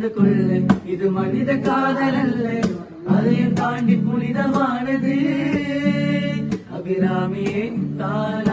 உணர்ந்து கொள்ள இது மனித காதல் அல்ல அதையும் தாண்டி புனிதமானது அபிராமியே கால